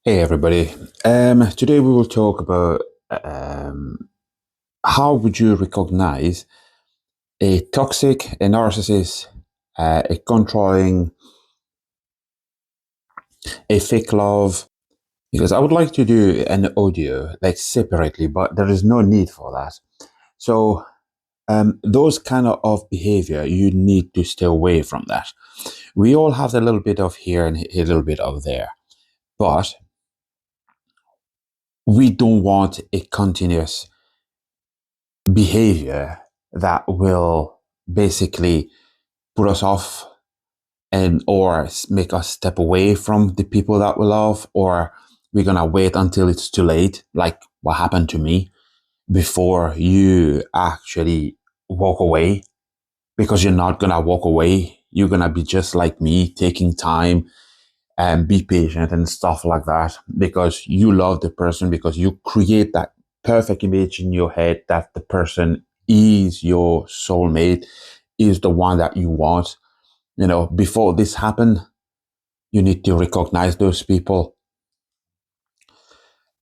Hey everybody. Today we will talk about um, how would you recognize a toxic, a narcissist, a controlling, a fake love. Because I would like to do an audio like separately, but there is no need for that. So those kind of behavior, you need to stay away from that. We all have a little bit of here and a little bit of there, but we don't want a continuous behavior that will basically put us off and or make us step away from the people that we love, or we're gonna wait until it's too late, like what happened to me, before you actually walk away. Because you're not gonna walk away, you're gonna be just like me, taking time and be patient and stuff like that, because you love the person, because you create that perfect image in your head that the person is your soulmate, is the one that you want. Before this happen, you need to recognize those people.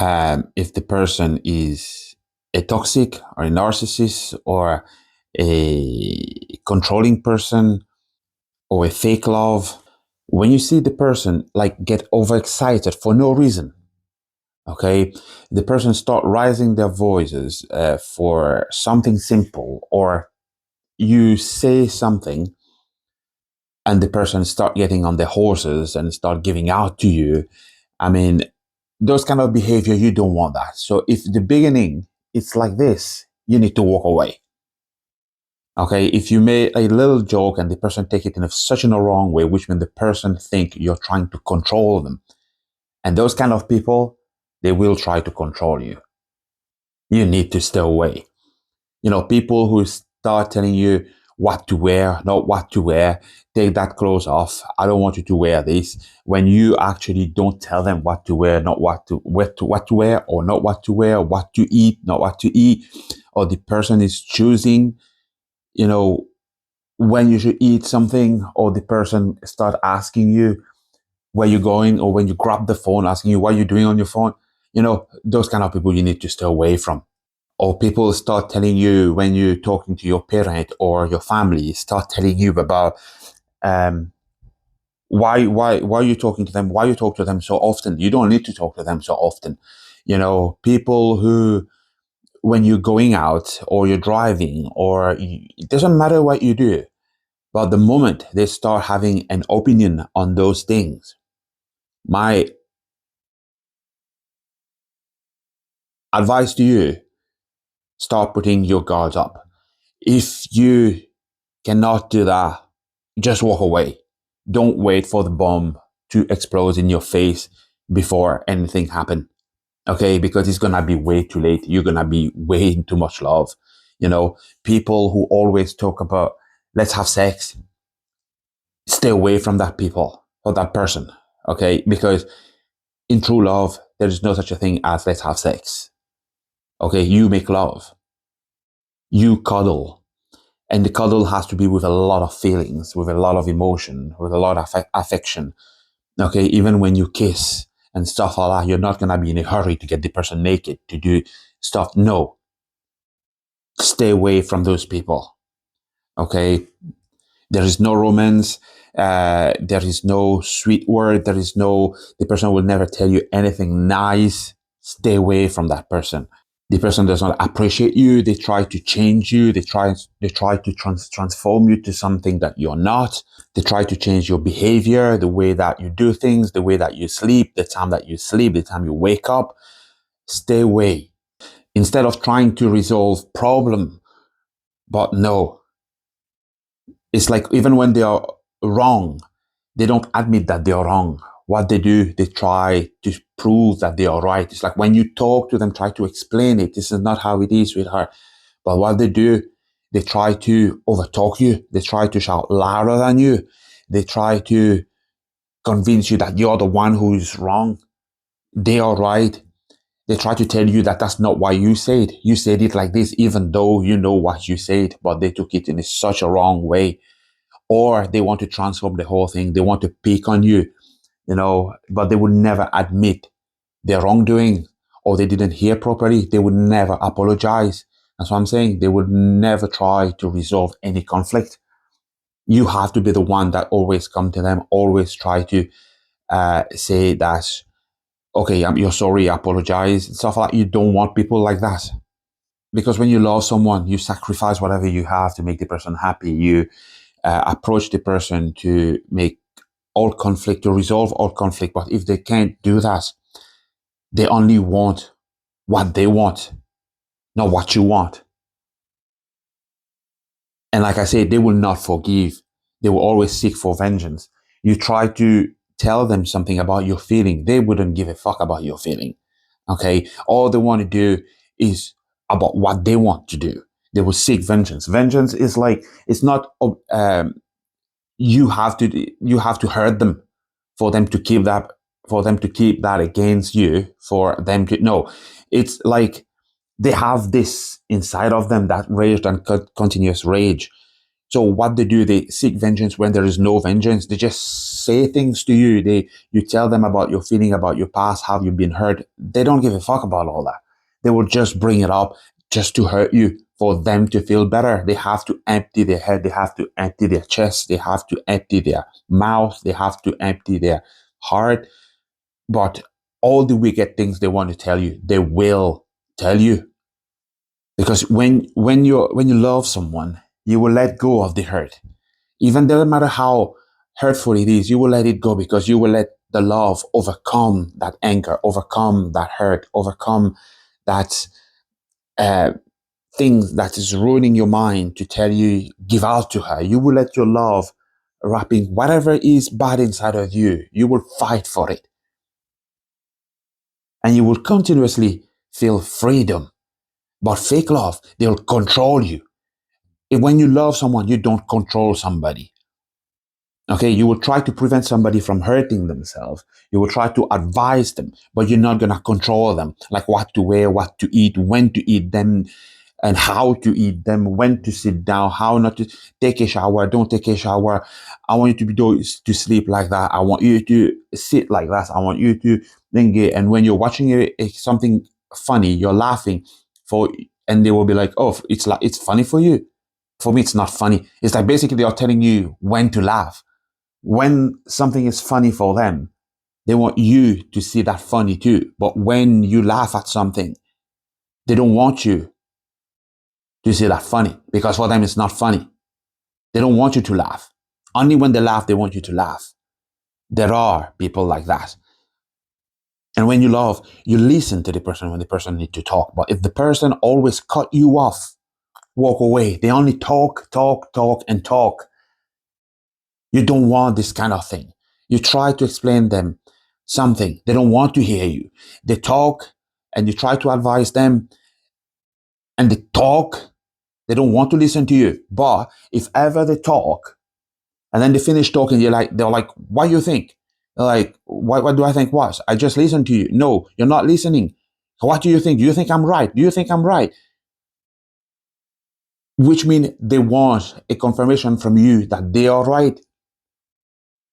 If the person is a toxic or a narcissist or a controlling person or a fake love, when you see the person like get overexcited for no reason, okay, the person start raising their voices for something simple, or you say something and the person start getting on their horses and start giving out to you. I mean, those kind of behavior, you don't want that. So if the beginning it's like this, you need to walk away. Okay, if you make a little joke and the person take it in such a wrong way, which means the person think you're trying to control them, and those kind of people, they will try to control you. You need to stay away. People who start telling you what to wear, not what to wear, take that clothes off. I don't want you to wear this. When you actually don't tell them what to wear, not what to wear, or not what to wear, what to eat, not what to eat, or the person is choosing, when you should eat something, or the person start asking you where you're going, or when you grab the phone asking you what you're doing on your phone, those kind of people you need to stay away from. Or people start telling you when you're talking to your parent or your family, start telling you about um, why you're talking to them, why you talk to them so often. You don't need to talk to them so often. People who, when you're going out or you're driving, it doesn't matter what you do, but the moment they start having an opinion on those things, my advice to you, start putting your guards up. If you cannot do that, just walk away. Don't wait for the bomb to explode in your face before anything happen. Okay, because it's gonna be way too late. You're gonna be way too much love. People who always talk about let's have sex, stay away from that people or that person. Okay, because in true love, there is no such a thing as let's have sex. Okay, you make love, you cuddle, and the cuddle has to be with a lot of feelings, with a lot of emotion, with a lot of affection. Okay, even when you kiss and stuff like that, you're not gonna be in a hurry to get the person naked to do stuff. No, stay away from those people. Okay, there is no romance. There is no sweet word. The person will never tell you anything nice. Stay away from that person. The person does not appreciate you. They try to change you. They try to transform you to something that you're not. They try to change your behavior, the way that you do things, the way that you sleep, the time that you sleep, the time you wake up. Stay away. Instead of trying to resolve problem, but no. It's like even when they are wrong, they don't admit that they are wrong. What they do, they try to prove that they are right. It's like when you talk to them, try to explain it. This is not how it is with her. But what they do, they try to overtalk you. They try to shout louder than you. They try to convince you that you're the one who is wrong. They are right. They try to tell you that that's not what you said. You said it like this, even though you know what you said, but they took it in such a wrong way. Or they want to transform the whole thing. They want to pick on you, but they will never admit their wrongdoing or they didn't hear properly, they would never apologize. That's what I'm saying. They would never try to resolve any conflict. You have to be the one that always come to them, always try to say that, okay, you're sorry, apologize, stuff like that. You don't want people like that. Because when you love someone, you sacrifice whatever you have to make the person happy. You approach the person to make all conflict, to resolve all conflict. But if they can't do that, they only want what they want, not what you want. And like I said, they will not forgive. They will always seek for vengeance. You try to tell them something about your feeling, they wouldn't give a fuck about your feeling. Okay? All they want to do is about what they want to do. They will seek vengeance. Vengeance is like, it's not, you have to hurt them for them to keep that against you, for them to, no. It's like they have this inside of them, that rage and continuous rage. So what they do, they seek vengeance when there is no vengeance. They just say things to you. You tell them about your feeling, about your past, how you've been hurt. They don't give a fuck about all that. They will just bring it up just to hurt you, for them to feel better. They have to empty their head. They have to empty their chest. They have to empty their mouth. They have to empty their heart. But all the wicked things they want to tell you, they will tell you. Because when you love someone, you will let go of the hurt. Even doesn't matter how hurtful it is, you will let it go, because you will let the love overcome that anger, overcome that hurt, overcome that thing that is ruining your mind to tell you, give out to her. You will let your love wrapping whatever is bad inside of you. You will fight for it. And you will continuously feel freedom. But fake love, they'll control you. When you love someone, you don't control somebody. Okay, you will try to prevent somebody from hurting themselves. You will try to advise them, but you're not going to control them. Like what to wear, what to eat, when to eat them, and how to eat them, when to sit down, how not to take a shower, don't take a shower. I want you to sleep like that. I want you to sit like that. I want you to then get, and when you're watching something funny, you're laughing and they will be like, oh, it's funny for you. For me, it's not funny. It's like basically they are telling you when to laugh. When something is funny for them, they want you to see that funny too. But when you laugh at something, they don't want you to see that funny, because for them it's not funny. They don't want you to laugh. Only when they laugh, they want you to laugh. There are people like that. And when you love, you listen to the person when the person needs to talk. But if the person always cut you off, walk away. They only talk, and talk. You don't want this kind of thing. You try to explain them something. They don't want to hear you. They talk and you try to advise them and they talk. They don't want to listen to you. But if ever they talk and then they finish talking, they're like, what do you think? They're like, what do I think what? I just listened to you. No, you're not listening. What do you think? Do you think I'm right? Do you think I'm right? Which means they want a confirmation from you that they are right.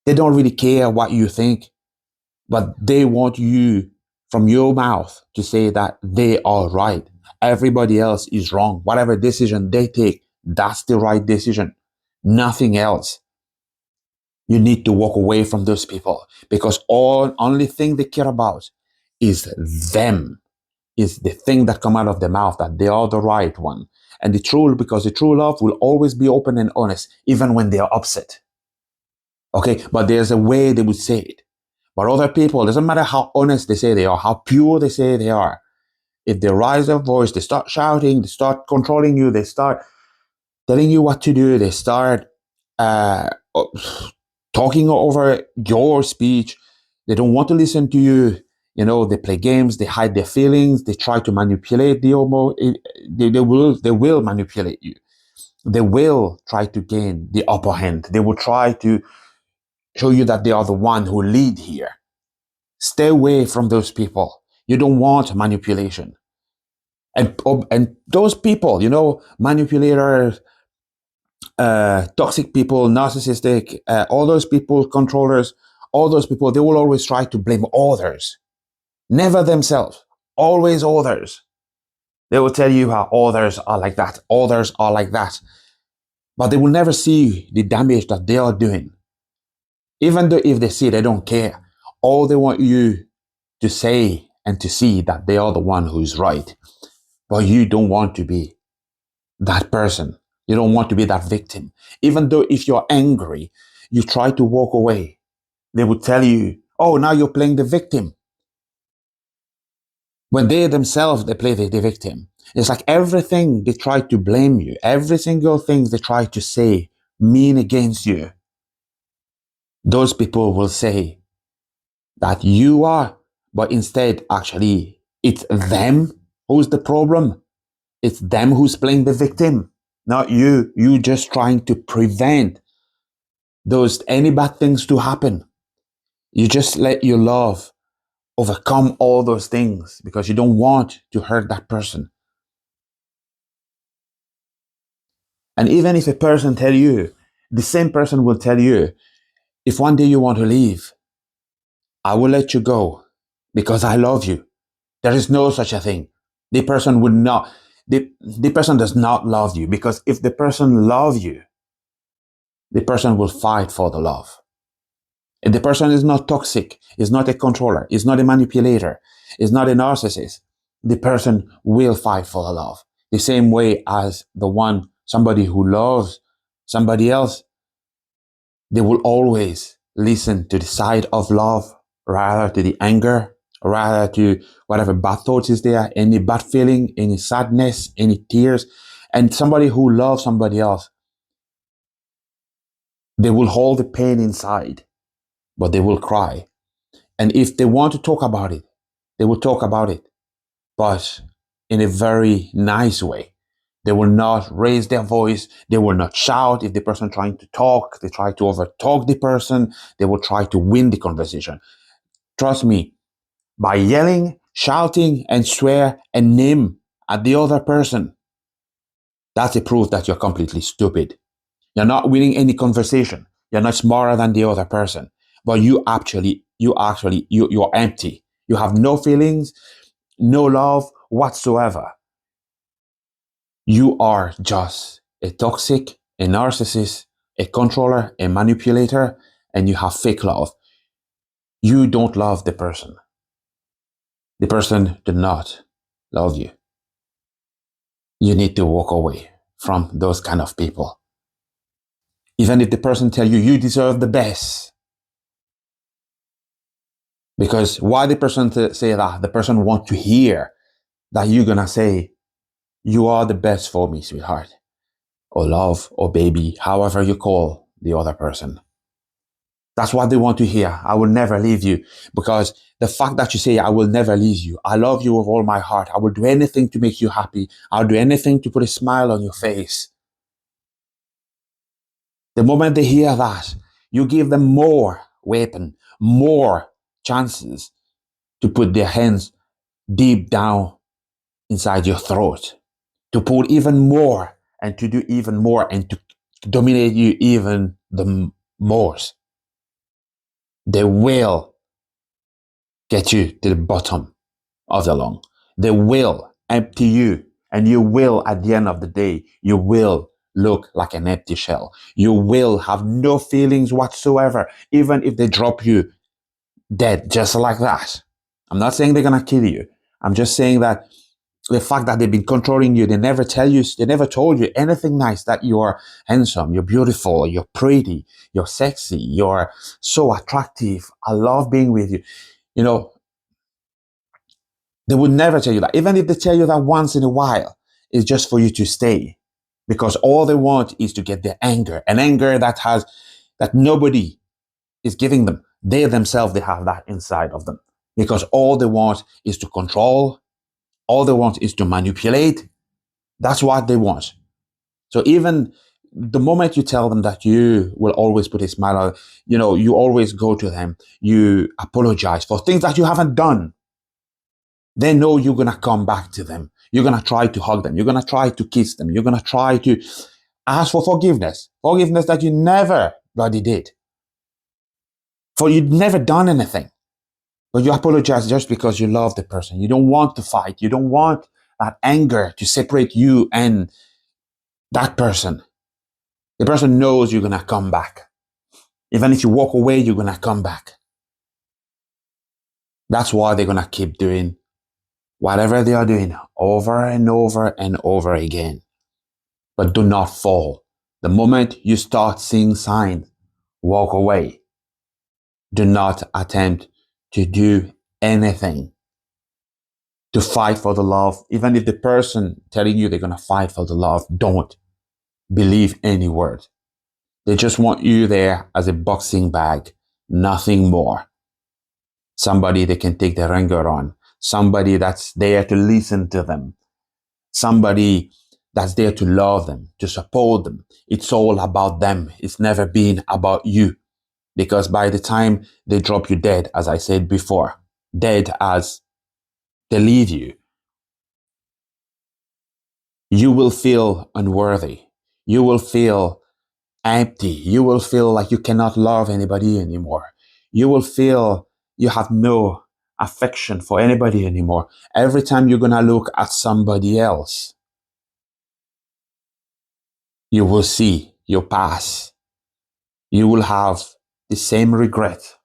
They don't really care what you think, but they want you from your mouth to say that they are right. Everybody else is wrong. Whatever decision they take, that's the right decision. Nothing else. You need to walk away from those people, because only thing they care about is them, is the thing that come out of their mouth, that they are the right one. And because the true love will always be open and honest, even when they are upset. Okay, but there's a way they would say it. But other people, it doesn't matter how honest they say they are, how pure they say they are. If they raise their voice, they start shouting, they start controlling you, they start telling you what to do, they start talking over your speech. They don't want to listen to you. You know, they play games, they hide their feelings, they try to manipulate they will manipulate you. They will try to gain the upper hand. They will try to show you that they are the one who lead here. Stay away from those people. You don't want manipulation. And those people, manipulators, toxic people, narcissistic, all those people, controllers, all those people, they will always try to blame others. Never themselves, always others. They will tell you how others are like that, others are like that. But they will never see the damage that they are doing. Even though if they see, they don't care. All they want you to say and to see that they are the one who's right. But you don't want to be that person. You don't want to be that victim. Even though if you're angry, you try to walk away. They would tell you, oh, now you're playing the victim. When they themselves, they play the victim. It's like everything they try to blame you, every single thing they try to say mean against you. Those people will say that you are, but instead, actually, it's them who's the problem. It's them who's playing the victim, not you. You just trying to prevent any bad things to happen. You just let your love overcome all those things because you don't want to hurt that person. And even if a person tell you, the same person will tell you, if one day you want to leave, I will let you go because I love you. There is no such a thing. The person would not, the person does not love you, because if the person loves you, the person will fight for the love. If the person is not toxic, is not a controller, is not a manipulator, is not a narcissist, the person will fight for the love. The same way as somebody who loves somebody else, they will always listen to the side of love rather to the anger, rather to whatever bad thoughts is there, any bad feeling, any sadness, any tears. And somebody who loves somebody else, they will hold the pain inside, but they will cry. And if they want to talk about it, they will talk about it, but in a very nice way. They will not raise their voice. They will not shout. If the person trying to talk, they try to overtalk the person. They will try to win the conversation. Trust me, by yelling, shouting, and swear and name at the other person, that's a proof that you're completely stupid. You're not winning any conversation. You're not smarter than the other person. But you're empty. You have no feelings, no love whatsoever. You are just a toxic, a narcissist, a controller, a manipulator, and you have fake love. You don't love the person. The person did not love you. You need to walk away from those kind of people. Even if the person tell you, you deserve the best. Because why the person say that? The person want to hear that you're gonna say, you are the best for me, sweetheart, or love, or baby, however you call the other person. That's what they want to hear. I will never leave you. Because the fact that you say, I will never leave you, I love you with all my heart, I will do anything to make you happy, I'll do anything to put a smile on your face. The moment they hear that, you give them more weapon, more chances to put their hands deep down inside your throat, to pull even more and to do even more and to dominate you even the more. They will get you to the bottom of the lung. They will empty you, and you will, at the end of the day, you will look like an empty shell. You will have no feelings whatsoever, even if they drop you dead just like that. I'm not saying they're gonna kill you. I'm just saying that the fact that they've been controlling you, they never told you anything nice, that you're handsome, you're beautiful, you're pretty, you're sexy, you're so attractive, I love being with you. You know, they would never tell you that. Even if they tell you that once in a while, it's just for you to stay. Because all they want is to get their anger, an anger that nobody is giving them. They themselves, they have that inside of them. Because all they want is to control. All they want is to manipulate. That's what they want. So even the moment you tell them that you will always put a smile on, you always go to them, you apologize for things that you haven't done, they know you're going to come back to them. You're going to try to hug them. You're going to try to kiss them. You're going to try to ask for forgiveness. Forgiveness that you never bloody did. For you'd never done anything. But you apologize just because you love the person. You don't want to fight. You don't want that anger to separate you and that person. The person knows you're going to come back. Even if you walk away, you're going to come back. That's why they're going to keep doing whatever they are doing over and over and over again. But do not fall. The moment you start seeing signs, walk away. Do not attempt to do anything to fight for the love. Even if the person telling you they're going to fight for the love, don't believe any word. They just want you there as a boxing bag, nothing more. Somebody they can take their anger on. Somebody that's there to listen to them. Somebody that's there to love them, to support them. It's all about them. It's never been about you. Because by the time they drop you dead, as I said before, dead as they leave you, you will feel unworthy. You will feel empty. You will feel like you cannot love anybody anymore. You will feel you have no affection for anybody anymore. Every time you're going to look at somebody else, you will see your past. You will have the same regret.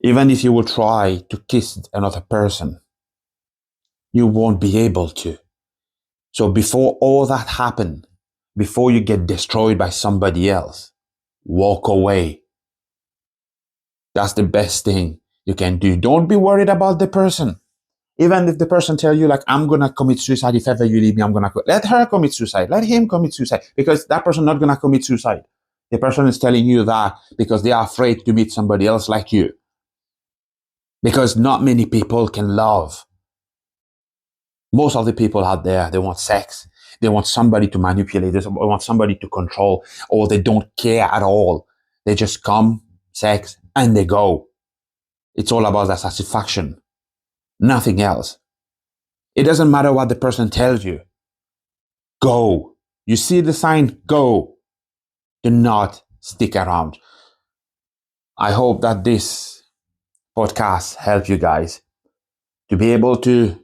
Even if you will try to kiss another person, you won't be able to. So before all that happens, before you get destroyed by somebody else, walk away. That's the best thing you can do. Don't be worried about the person. Even if the person tell you like, I'm going to commit suicide if ever you leave me, I'm going to, let her commit suicide. Let him commit suicide, because that person not going to commit suicide. The person is telling you that because they are afraid to meet somebody else like you. Because not many people can love. Most of the people out there, they want sex. They want somebody to manipulate. They want somebody to control, or they don't care at all. They just come, sex, and they go. It's all about that satisfaction. Nothing else. It doesn't matter what the person tells you. Go. You see the sign? Go. Do not stick around. I hope that this podcast helped you guys to be able to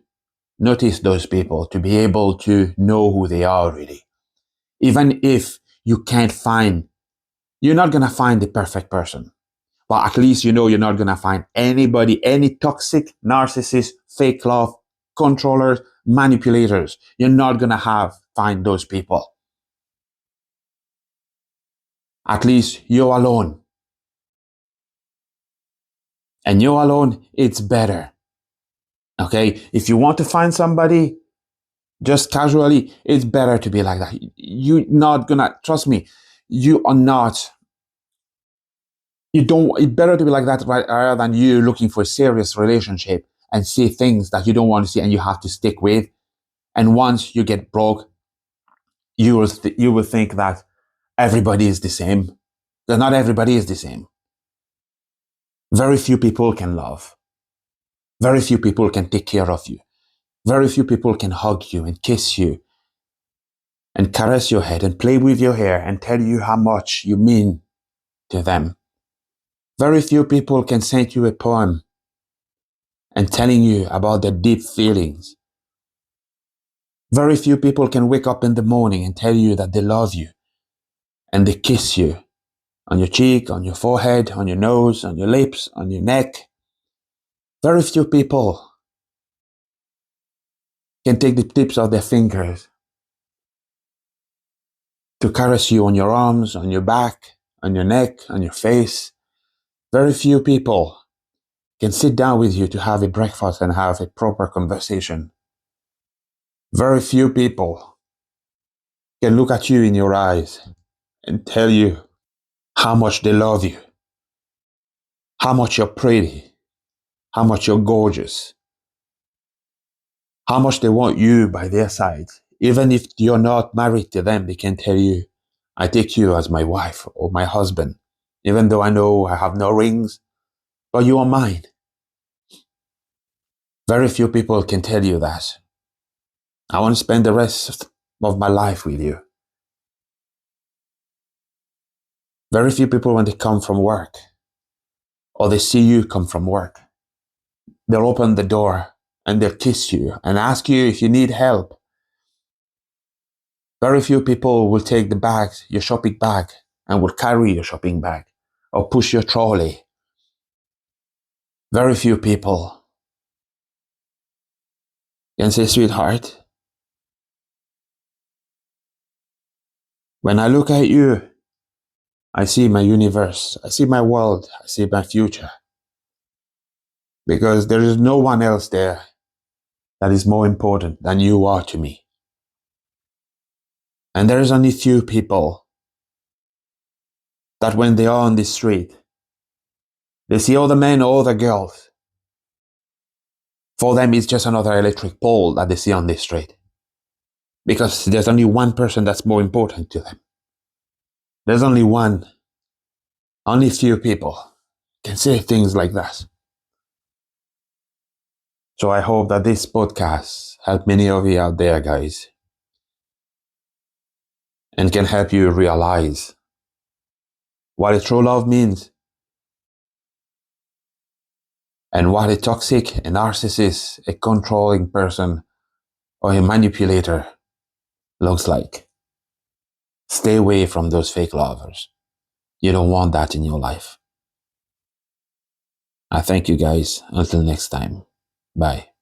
notice those people, to be able to know who they are really. Even if you can't find, you're not going to find the perfect person. But at least you know you're not going to find anybody, any toxic, narcissist, fake love, controllers, manipulators. You're not going to find those people. At least you're alone. And you're alone, it's better. Okay? If you want to find somebody just casually, it's better to be like that. You're not going to, trust me, you are not. It's better to be like that rather than you looking for a serious relationship and see things that you don't want to see and you have to stick with. And once you get broke, you will think that everybody is the same. Because not everybody is the same. Very few people can love. Very few people can take care of you. Very few people can hug you and kiss you and caress your head and play with your hair and tell you how much you mean to them. Very few people can send you a poem and telling you about their deep feelings. Very few people can wake up in the morning and tell you that they love you and they kiss you on your cheek, on your forehead, on your nose, on your lips, on your neck. Very few people can take the tips of their fingers to caress you on your arms, on your back, on your neck, on your face. Very few people can sit down with you to have a breakfast and have a proper conversation. Very few people can look at you in your eyes and tell you how much they love you, how much you're pretty, how much you're gorgeous, how much they want you by their side. Even if you're not married to them, they can tell you, I take you as my wife or my husband, even though I know I have no rings, but you are mine. Very few people can tell you that. I want to spend the rest of my life with you. Very few people, when they come from work, or they see you come from work. They'll open the door and they'll kiss you and ask you if you need help. Very few people will take the bag, your shopping bag, and will carry your shopping bag or push your trolley. Very few people can say, sweetheart, when I look at you, I see my universe, I see my world, I see my future. Because there is no one else there that is more important than you are to me. And there is only few people that when they are on the street, they see all the men, all the girls. For them, it's just another electric pole that they see on the street. Because there's only one person that's more important to them. There's only one. Only few people can say things like that. So I hope that this podcast helped many of you out there, guys, and can help you realize what a true love means and what a toxic, a narcissist, a controlling person, or a manipulator looks like. Stay away from those fake lovers. You don't want that in your life. I thank you guys. Until next time. Bye.